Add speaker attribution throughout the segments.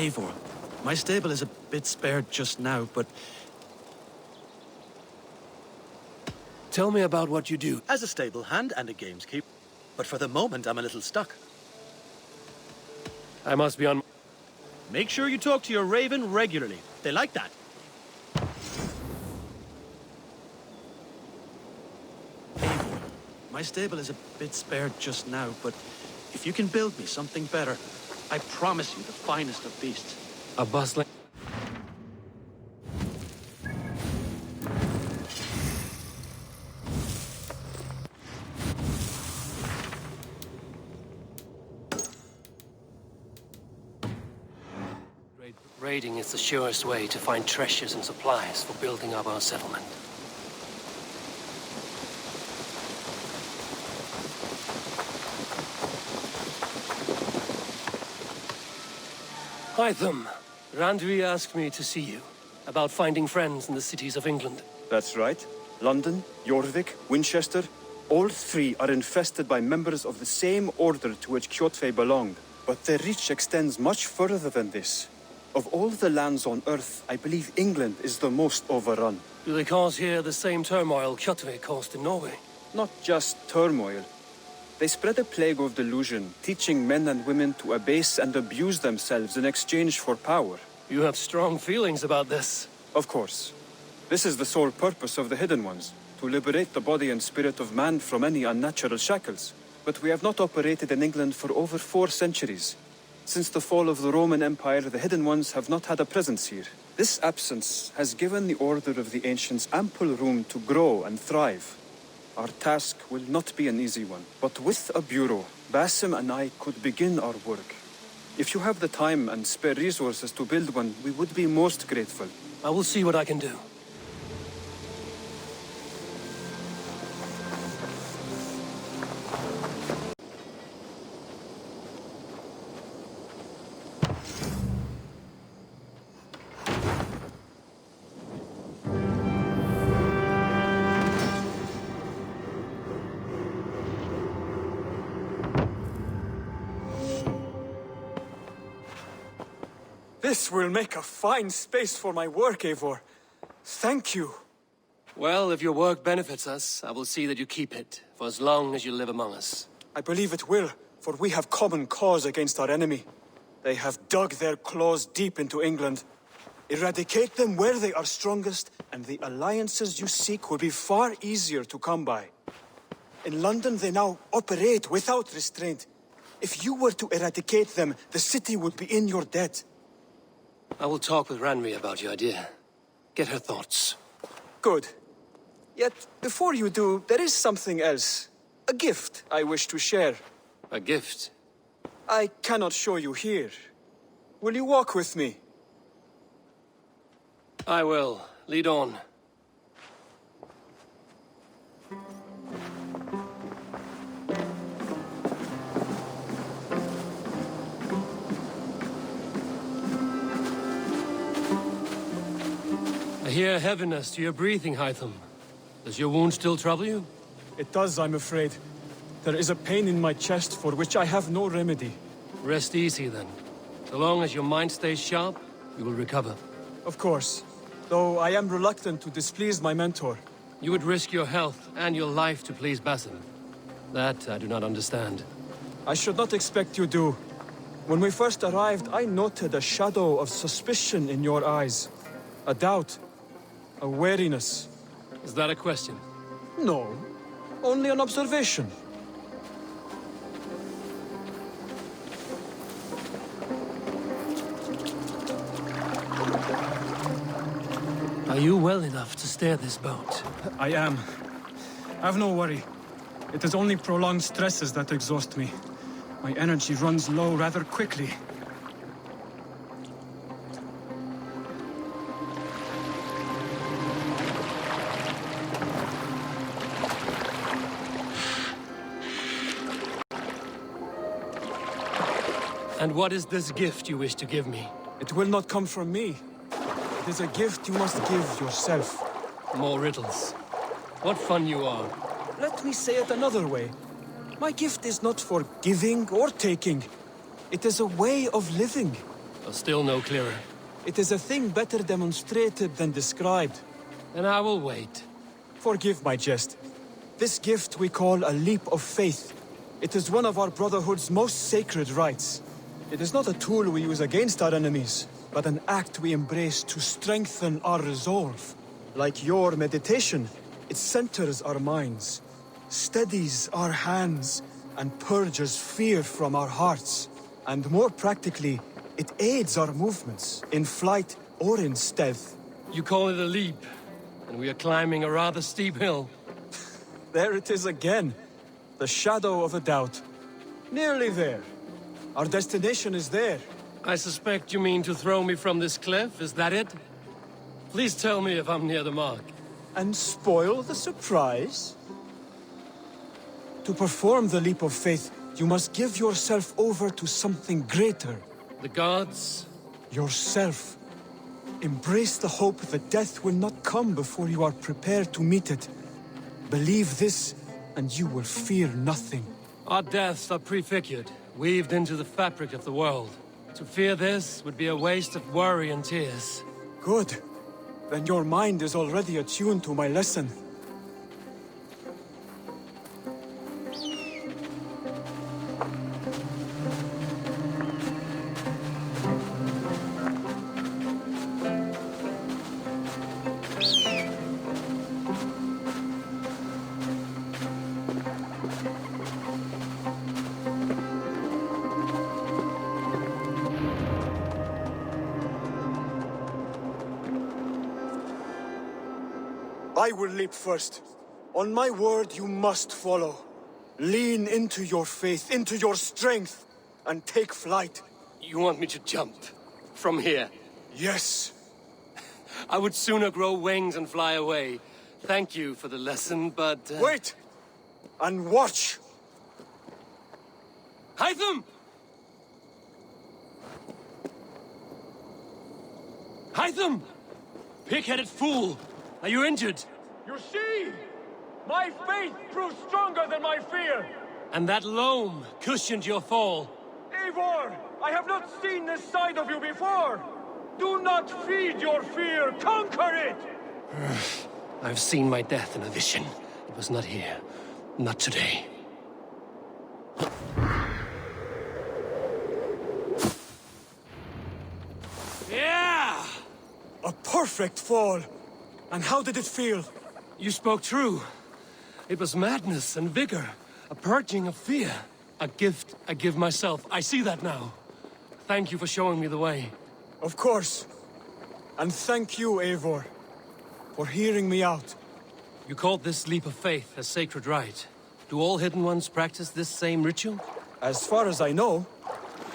Speaker 1: Eivor, my stable is a bit spared just now, but...
Speaker 2: Tell me about what you do.
Speaker 1: As a stable hand and a gameskeeper, but for the moment I'm a little stuck.
Speaker 2: I must be on...
Speaker 1: Make sure you talk to your raven regularly. They like that. Eivor, my stable is a bit spared just now, but if you can build me something better, I promise you the finest of beasts.
Speaker 2: A bustling... Raiding is the surest way to find treasures and supplies for building up our settlement. Hytham, Randvi asked me to see you about finding friends in the cities of England.
Speaker 3: That's right. London, Jorvik, Winchester, all three are infested by members of the same order to which Kjotve belonged. But their reach extends much further than this. Of all the lands on Earth, I believe England is the most overrun.
Speaker 2: Do they cause here the same turmoil Kjotve caused in Norway?
Speaker 3: Not just turmoil. They spread a plague of delusion, teaching men and women to abase and abuse themselves in exchange for power.
Speaker 2: You have strong feelings about this.
Speaker 3: Of course. This is the sole purpose of the Hidden Ones, to liberate the body and spirit of man from any unnatural shackles. But we have not operated in England for over 4 centuries. Since the fall of the Roman Empire, the Hidden Ones have not had a presence here. This absence has given the Order of the Ancients ample room to grow and thrive. Our task will not be an easy one, but with a bureau, Basim and I could begin our work. If you have the time and spare resources to build one, we would be most grateful.
Speaker 2: I will see what I can do.
Speaker 3: This will make a fine space for my work, Eivor. Thank you.
Speaker 2: Well, if your work benefits us, I will see that you keep it, for as long as you live among us.
Speaker 3: I believe it will, for we have common cause against our enemy. They have dug their claws deep into England. Eradicate them where they are strongest, and the alliances you seek will be far easier to come by. In London, they now operate without restraint. If you were to eradicate them, the city would be in your debt.
Speaker 2: I will talk with Ranvi about your idea. Get her thoughts.
Speaker 3: Good. Yet, before you do, there is something else. A gift I wish to share.
Speaker 2: A gift?
Speaker 3: I cannot show you here. Will you walk with me?
Speaker 2: I will. Lead on. I hear heaviness to your breathing, Hytham. Does your wound still trouble you?
Speaker 3: It does, I'm afraid. There is a pain in my chest for which I have no remedy.
Speaker 2: Rest easy, then. So long as your mind stays sharp, you will recover.
Speaker 3: Of course. Though I am reluctant to displease my mentor.
Speaker 2: You would risk your health and your life to please Basim. That I do not understand.
Speaker 3: I should not expect you do. When we first arrived, I noted a shadow of suspicion in your eyes. A doubt. A wariness.
Speaker 2: Is that a question?
Speaker 3: No. Only an observation.
Speaker 2: Are you well enough to steer this boat?
Speaker 4: I am. Have no worry. It is only prolonged stresses that exhaust me. My energy runs low rather quickly.
Speaker 2: And what is this gift you wish to give me?
Speaker 3: It will not come from me. It is a gift you must give yourself.
Speaker 2: More riddles. What fun you are.
Speaker 3: Let me say it another way. My gift is not for giving or taking. It is a way of living.
Speaker 2: but still no clearer.
Speaker 3: It is a thing better demonstrated than described.
Speaker 2: Then I will wait.
Speaker 3: Forgive my jest. This gift we call a leap of faith. It is one of our Brotherhood's most sacred rites. It is not a tool we use against our enemies, but an act we embrace to strengthen our resolve. Like your meditation, it centers our minds, steadies our hands, and purges fear from our hearts. And more practically, it aids our movements, in flight or in stealth.
Speaker 2: You call it a leap, and we are climbing a rather steep hill.
Speaker 3: There it is again. The shadow of a doubt. Nearly there. Our destination is there.
Speaker 2: I suspect you mean to throw me from this cliff, is that it? Please tell me if I'm near the mark.
Speaker 3: And spoil the surprise? To perform the leap of faith, you must give yourself over to something greater.
Speaker 2: The gods?
Speaker 3: Yourself. Embrace the hope that death will not come before you are prepared to meet it. Believe this, and you will fear nothing.
Speaker 2: Our deaths are prefigured, weaved into the fabric of the world. To fear this would be a waste of worry and tears.
Speaker 3: Good. Then your mind is already attuned to my lesson. I will leap first. On my word, you must follow. Lean into your faith, into your strength, and take flight.
Speaker 2: You want me to jump? From here?
Speaker 3: Yes.
Speaker 2: I would sooner grow wings and fly away. Thank you for the lesson, but...
Speaker 3: Wait! And watch!
Speaker 2: Hytham! Hytham! Pig-headed fool! Are you injured?
Speaker 4: You see? My faith proved stronger than my fear!
Speaker 2: And that loam cushioned your fall.
Speaker 4: Eivor! I have not seen this side of you before! Do not feed your fear! Conquer it!
Speaker 2: I've seen my death in a vision. It was not here. Not today. Yeah!
Speaker 3: A perfect fall! And how did it feel?
Speaker 2: You spoke true. It was madness and vigor. A purging of fear. A gift I give myself. I see that now. Thank you for showing me the way.
Speaker 3: Of course. And thank you, Eivor, for hearing me out.
Speaker 2: You called this leap of faith a sacred rite. Do all Hidden Ones practice this same ritual?
Speaker 3: As far as I know,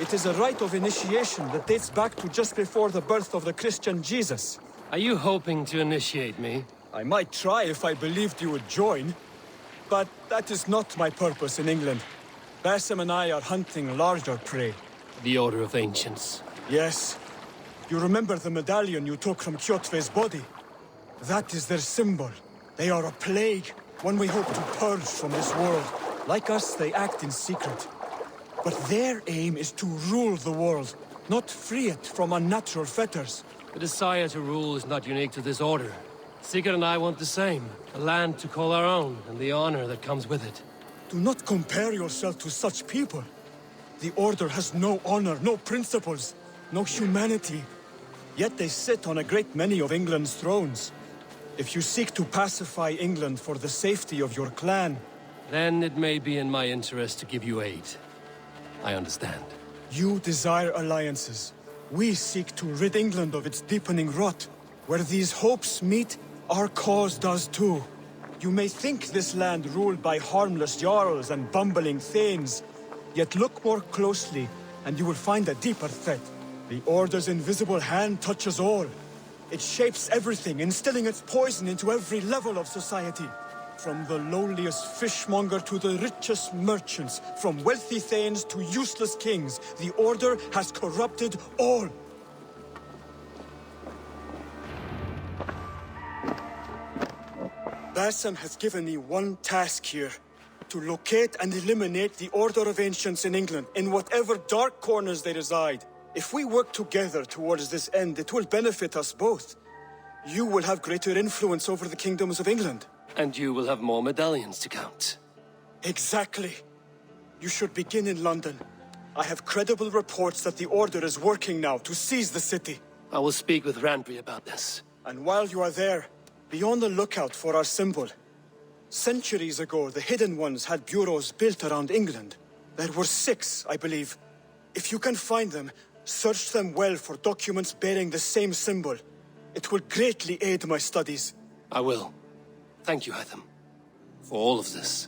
Speaker 3: it is a rite of initiation that dates back to just before the birth of the Christian Jesus.
Speaker 2: Are you hoping to initiate me?
Speaker 3: I might try if I believed you would join. But that is not my purpose in England. Basim and I are hunting larger prey.
Speaker 2: The Order of Ancients.
Speaker 3: Yes. You remember the medallion you took from Kjotve's body? That is their symbol. They are a plague, one we hope to purge from this world. Like us, they act in secret. But their aim is to rule the world, not free it from unnatural fetters.
Speaker 2: The desire to rule is not unique to this order. Sigurd and I want the same. A land to call our own, and the honor that comes with it.
Speaker 3: Do not compare yourself to such people. The Order has no honor, no principles, no humanity. Yet they sit on a great many of England's thrones. If you seek to pacify England for the safety of your clan...
Speaker 2: Then it may be in my interest to give you aid. I understand.
Speaker 3: You desire alliances. We seek to rid England of its deepening rot. Where these hopes meet, our cause does too. You may think this land ruled by harmless jarls and bumbling thanes. Yet look more closely, and you will find a deeper threat. The Order's invisible hand touches all. It shapes everything, instilling its poison into every level of society. From the lowliest fishmonger to the richest merchants, from wealthy thanes to useless kings, the Order has corrupted all. Basim has given me one task here. To locate and eliminate the Order of Ancients in England, in whatever dark corners they reside. If we work together towards this end, it will benefit us both. You will have greater influence over the kingdoms of England.
Speaker 2: And you will have more medallions to count.
Speaker 3: Exactly. You should begin in London. I have credible reports that the Order is working now to seize the city.
Speaker 2: I will speak with Randbury about this.
Speaker 3: And while you are there, be on the lookout for our symbol. Centuries ago, the Hidden Ones had bureaus built around England. There were 6, I believe. If you can find them, search them well for documents bearing the same symbol. It will greatly aid my studies.
Speaker 2: I will. Thank you, Hytham, for all of this.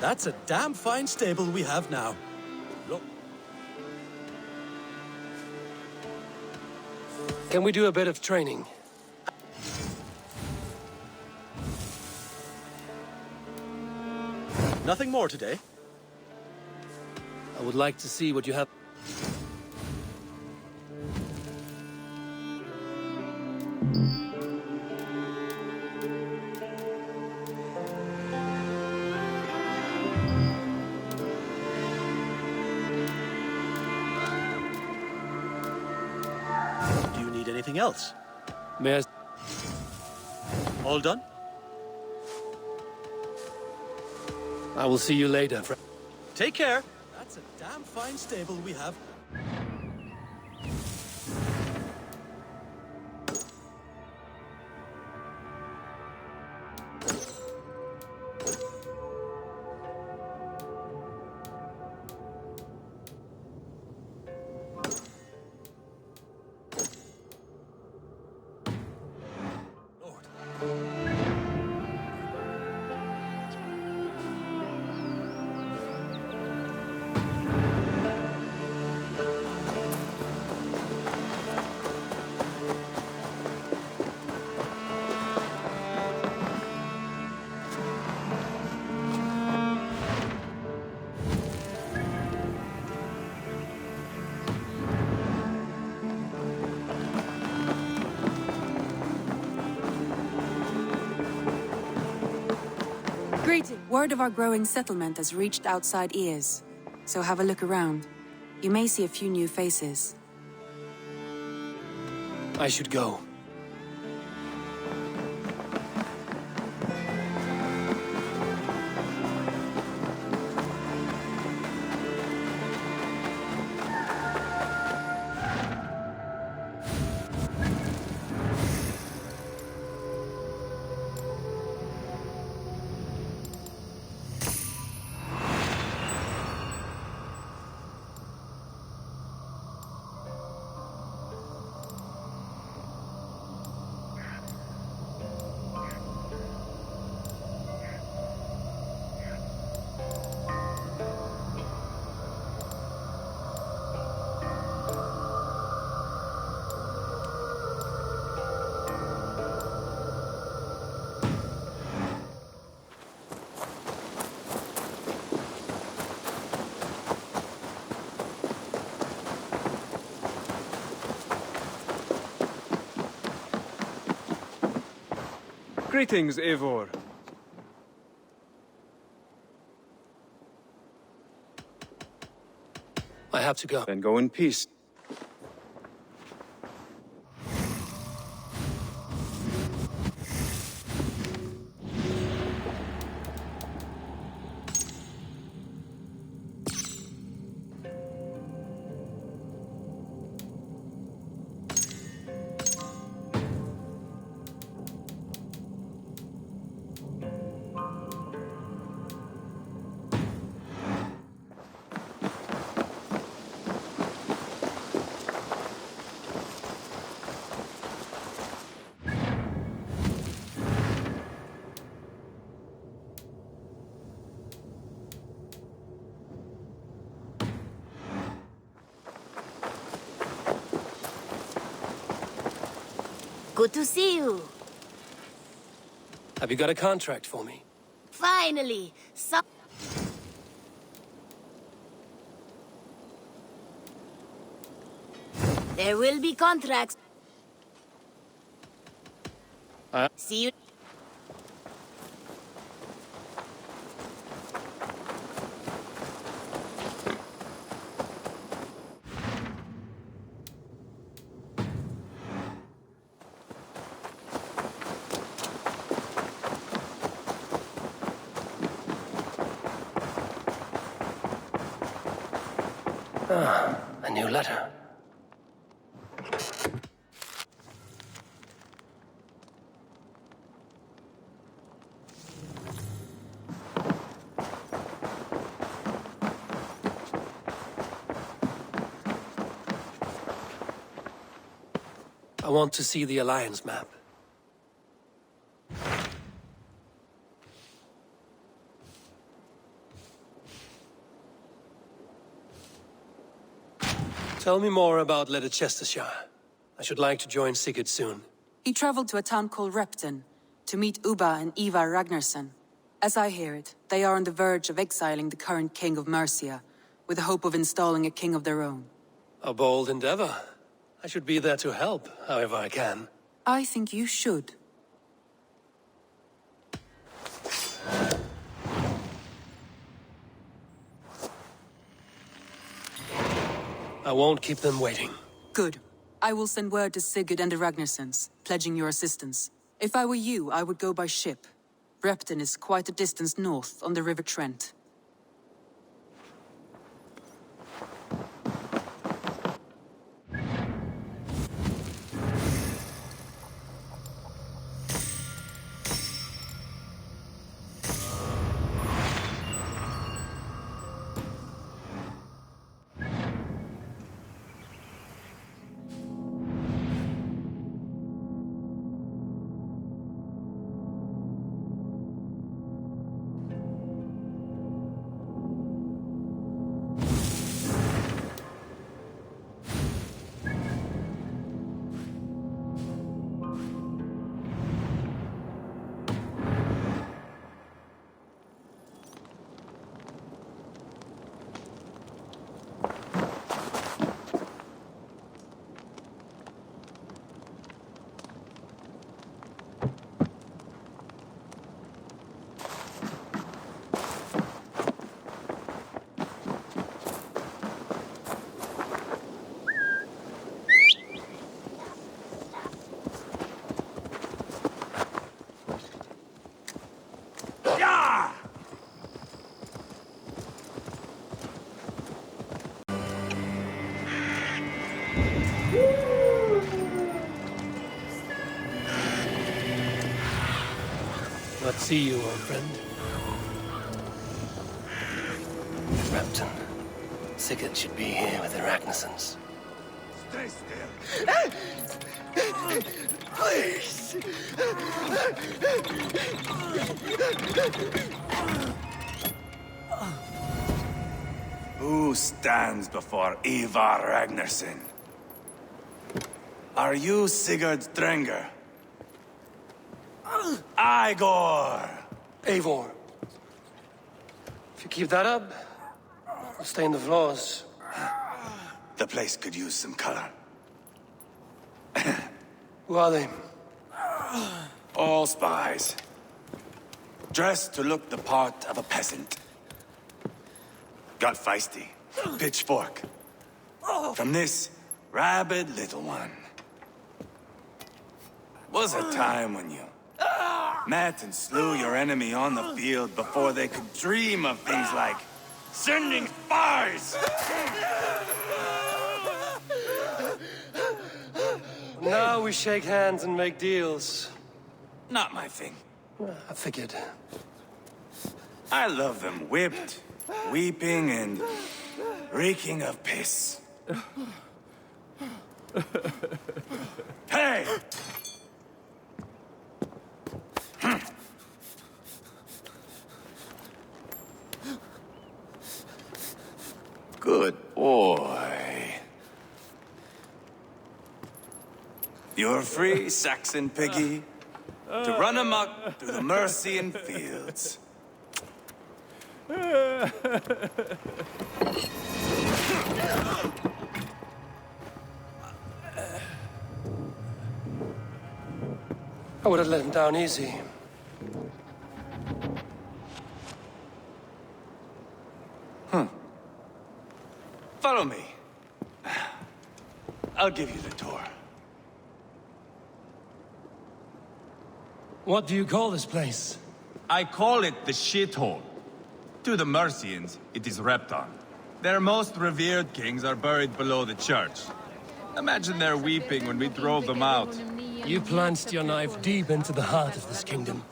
Speaker 1: That's a damn fine stable we have now. Look.
Speaker 2: Can we do a bit of training?
Speaker 1: Nothing more today.
Speaker 2: I would like to see what you have.
Speaker 1: Do you need anything else?
Speaker 2: May I...
Speaker 1: All done?
Speaker 2: I will see you later.
Speaker 1: Take care. That's a damn fine stable we have.
Speaker 5: Greeting. Word of our growing settlement has reached outside ears, so have a look around. You may see a few new faces.
Speaker 2: I should go.
Speaker 3: Greetings, Eivor.
Speaker 2: I have to go.
Speaker 3: Then go in peace.
Speaker 6: Good to see you.
Speaker 2: Have you got a contract for me?
Speaker 6: Finally, there will be contracts. See you.
Speaker 2: A new letter. I want to see the Alliance map. Tell me more about Leicestershire. I should like to join Sigurd soon.
Speaker 5: He traveled to a town called Repton to meet Ubba and Ivar Ragnarsson. As I hear it, they are on the verge of exiling the current king of Mercia, with the hope of installing a king of their own.
Speaker 2: A bold endeavor. I should be there to help, however I can.
Speaker 5: I think you should.
Speaker 2: I won't keep them waiting.
Speaker 5: Good. I will send word to Sigurd and the Ragnarssons, pledging your assistance. If I were you, I would go by ship. Repton is quite a distance north on the River Trent.
Speaker 2: Let's see you, old friend. Repton. Sigurd should be here with the Ragnarssons.
Speaker 7: Stay still. Please. Who stands before Ivar Ragnarsson? Are you Sigurd Drenger? Igor!
Speaker 2: Eivor. If you keep that up, I'll stain the floors.
Speaker 7: The place could use some color.
Speaker 2: Who are they?
Speaker 7: All spies. Dressed to look the part of a peasant. Got feisty. Pitchfork. From this rabid little one. Was a time when you met and slew your enemy on the field before they could dream of things like sending spies!
Speaker 2: Now we shake hands and make deals.
Speaker 7: Not my thing.
Speaker 2: I figured.
Speaker 7: I love them whipped, weeping, and reeking of piss. Hey! Good boy. You're free, Saxon piggy, to run amok through the Mercian fields.
Speaker 2: I would have let him down easy.
Speaker 7: Follow me. I'll give you the tour.
Speaker 2: What do you call this place?
Speaker 8: I call it the shithole. To the Mercians, it is Repton. Their most revered kings are buried below the church. Imagine their weeping when we drove them out.
Speaker 2: You plunged your knife deep into the heart of this kingdom.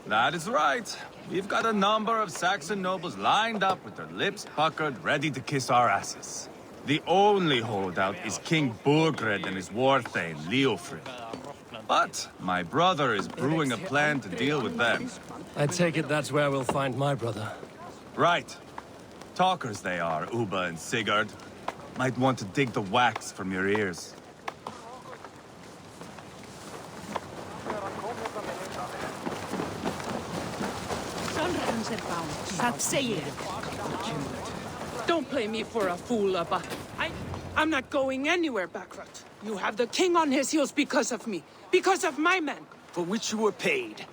Speaker 8: That is right. We've got a number of Saxon nobles lined up with their lips puckered, ready to kiss our asses. The only holdout is King Burgred and his war thane, Leofrid. But my brother is brewing a plan to deal with them.
Speaker 2: I take it that's where we'll find my brother.
Speaker 8: Right. Talkers they are, Uba and Sigurd. Might want to dig the wax from your ears.
Speaker 9: Don't play me for a fool, Abba. I'm not going anywhere, Backrot. You have the king on his heels because of me. Because of my men.
Speaker 10: For which you were paid.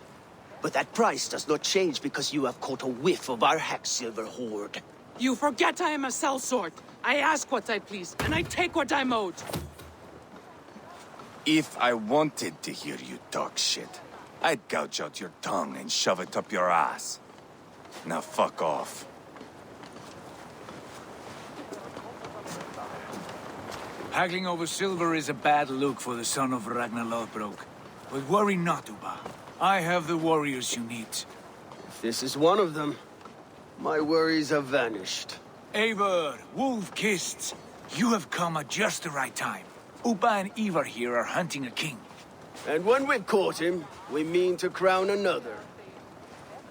Speaker 10: But that price does not change because you have caught a whiff of our Hacksilver hoard.
Speaker 9: You forget I am a sellsword. I ask what I please, and I take what I'm owed.
Speaker 7: If I wanted to hear you talk shit, I'd gouge out your tongue and shove it up your ass. Now fuck off.
Speaker 11: Haggling over silver is a bad look for the son of Ragnar Lothbrok. But worry not, Uba. I have the warriors you need.
Speaker 10: If this is one of them, my worries have vanished.
Speaker 11: Eivor, Wolf-Kissed, you have come at just the right time. Uba and Ivar here are hunting a king.
Speaker 10: And when we've caught him, we mean to crown another.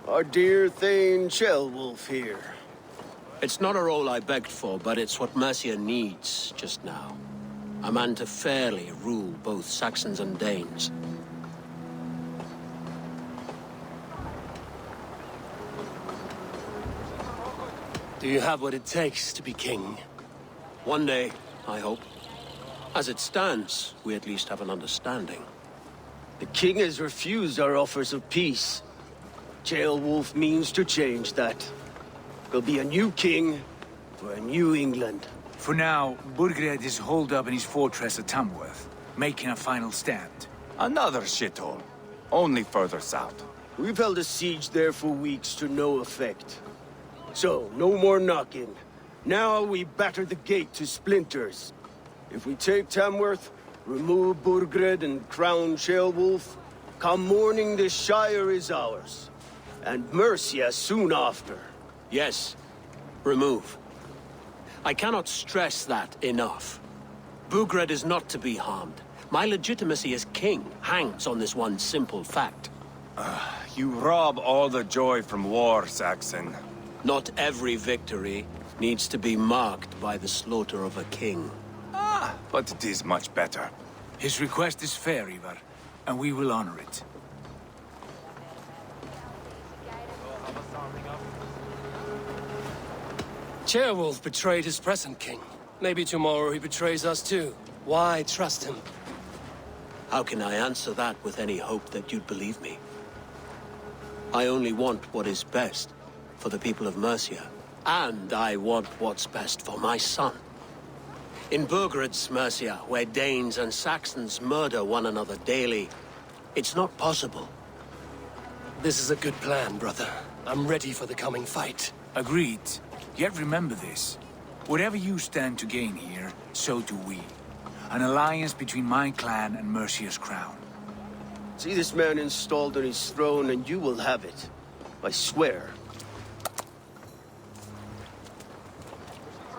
Speaker 10: Our dear Thane Ceolwulf here.
Speaker 12: It's not a role I begged for, but it's what Mercia needs just now. A man to fairly rule both Saxons and Danes.
Speaker 2: Do you have what it takes to be king?
Speaker 12: One day, I hope. As it stands, we at least have an understanding.
Speaker 10: The king has refused our offers of peace. Ceolwulf means to change that. There'll be a new king for a new England.
Speaker 11: For now, Burgred is holed up in his fortress at Tamworth, making a final stand.
Speaker 7: Another shithole. Only further south.
Speaker 10: We've held a siege there for weeks to no effect. So, no more knocking. Now we batter the gate to splinters. If we take Tamworth, remove Burgred and crown Ceolwulf, come morning the Shire is ours. And Mercia soon after.
Speaker 12: Yes, remove. I cannot stress that enough. Burgred is not to be harmed. My legitimacy as king hangs on this one simple fact.
Speaker 7: You rob all the joy from war, Saxon.
Speaker 12: Not every victory needs to be marked by the slaughter of a king.
Speaker 7: But it is much better.
Speaker 11: His request is fair, Ivar, and we will honor it.
Speaker 2: Ceolwulf betrayed his present king. Maybe tomorrow he betrays us too. Why trust him?
Speaker 12: How can I answer that with any hope that you'd believe me? I only want what is best for the people of Mercia. And I want what's best for my son. In Burgred's Mercia, where Danes and Saxons murder one another daily, it's not possible.
Speaker 2: This is a good plan, brother. I'm ready for the coming fight.
Speaker 11: Agreed. Yet remember this. Whatever you stand to gain here, so do we. An alliance between my clan and Mercia's crown.
Speaker 10: See this man installed on his throne and you will have it. I swear.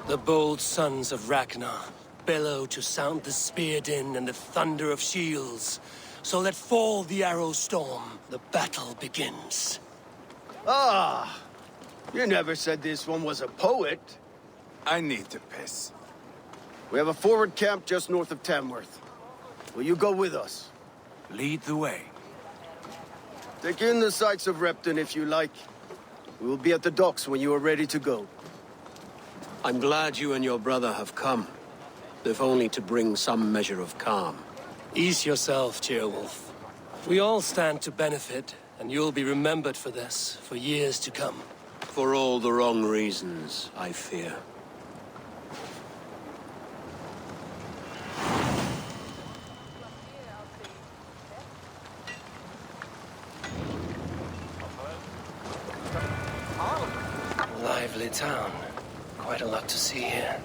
Speaker 2: The bold sons of Ragnar bellow to sound the spear din and the thunder of shields. So let fall the arrow storm. The battle begins.
Speaker 10: Ah! You never said this one was a poet.
Speaker 7: I need to piss.
Speaker 10: We have a forward camp just north of Tamworth. Will you go with us?
Speaker 11: Lead the way.
Speaker 10: Take in the sights of Repton if you like. We will be at the docks when you are ready to go.
Speaker 12: I'm glad you and your brother have come, if only to bring some measure of calm.
Speaker 2: Ease yourself, Ceolwulf. We all stand to benefit, and you'll be remembered for this for years to come.
Speaker 12: For all the wrong reasons, I fear.
Speaker 2: Lively town. Quite a lot to see here.